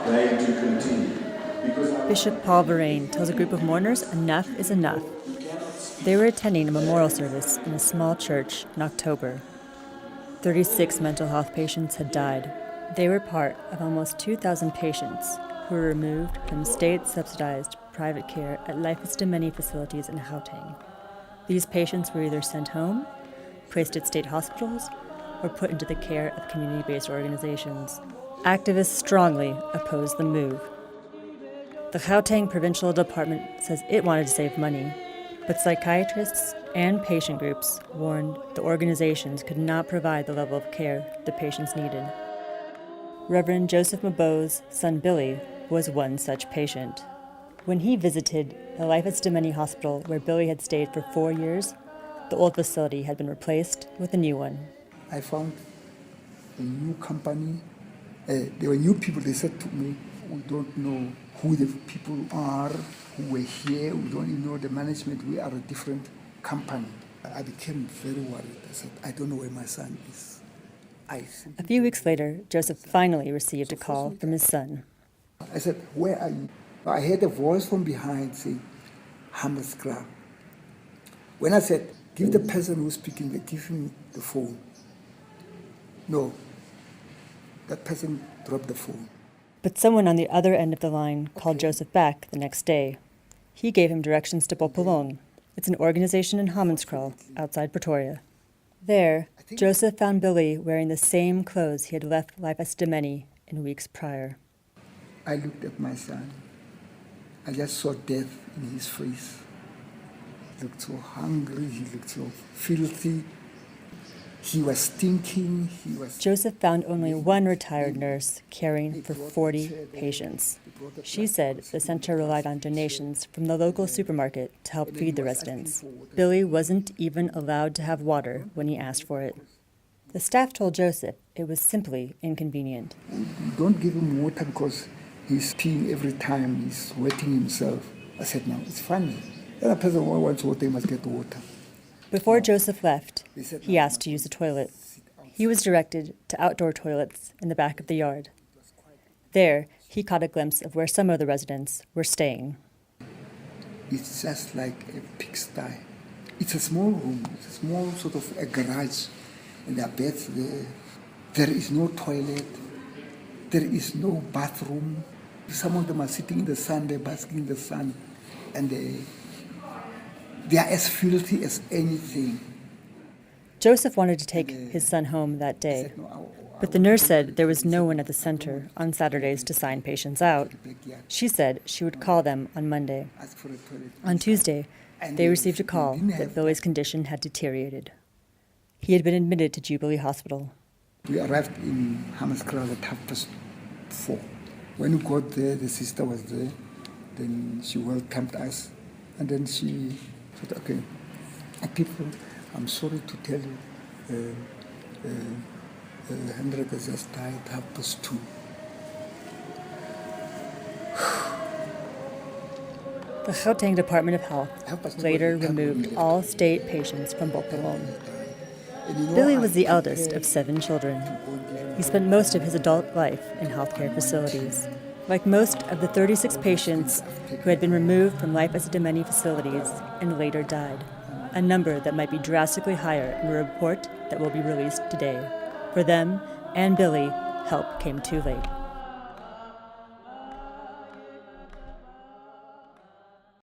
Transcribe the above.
going to continue. Bishop Paul Varane tells a group of mourners enough is enough. They were attending a memorial service in a small church in October. 36 mental health patients had died. They were part of almost 2,000 patients who were removed from state-subsidized private care at Life Esidimeni facilities in Gauteng. These patients were either sent home, placed at state hospitals, or put into the care of community-based organizations. Activists strongly opposed the move. The Gauteng Provincial Department says it wanted to save money, but psychiatrists and patient groups warned the organizations could not provide the level of care the patients needed. Reverend Joseph Mabo's son Billy was one such patient. When he visited the Life Esidimeni hospital where Billy had stayed for 4 years, the old facility had been replaced with a new one. I found a new company. There were new people. They said to me, we don't know who the people are who were here. We don't even know the management. We are a different company. I became very worried. I said, I don't know where my son is. A few weeks later, Joseph finally received a call from his son. I said, where are you? I heard a voice from behind saying, Hammerskra. When I said, give the person who's speaking, give him the phone. No, that person dropped the phone. But someone on the other end of the line called Joseph back the next day. He gave him directions to Bopolong. It's an organization in Hammerskra, outside Pretoria. There, Joseph found Billy wearing the same clothes he had left Life Esidimeni in weeks prior. I looked at my son. I just saw death in his face. He looked so hungry, he looked so filthy. He was stinking. Joseph found only one retired nurse caring for 40 patients. She said the center relied on donations from the local supermarket to help feed the residents. Billy wasn't even allowed to have water when he asked for it. The staff told Joseph it was simply inconvenient. We don't give him water because he's peeing every time, he's wetting himself. I said, no, it's funny. Any person who wants water, he must get water. Before Joseph left, he asked to use the toilet. He was directed to outdoor toilets in the back of the yard. There, he caught a glimpse of where some of the residents were staying. It's just like a pigsty. It's a small room, it's a small sort of a garage, and there are beds there. There is no toilet. There is no bathroom. Some of them are sitting in the sun, they're basking in the sun, and they are as filthy as anything. Joseph wanted to take his son home that day, but the nurse said there was no one at the center on Saturdays to sign patients out. She said she would call them on Monday. On Tuesday, they received a call that Billy's condition had deteriorated. He had been admitted to Jubilee Hospital. We arrived in Hammerskra at 4:30. When we got there, the sister was there. Then she welcomed us, and then she said, okay, people, I'm sorry to tell you, Hendrik has just died at 2:30. The Gauteng Department of Health later removed all state patients from Bopolong. Billy was the eldest of 7 children. He spent most of his adult life in healthcare facilities. Like most of the 36 patients who had been removed from Life Esidimeni facilities and later died, a number that might be drastically higher in a report that will be released today. For them and Billy, help came too late.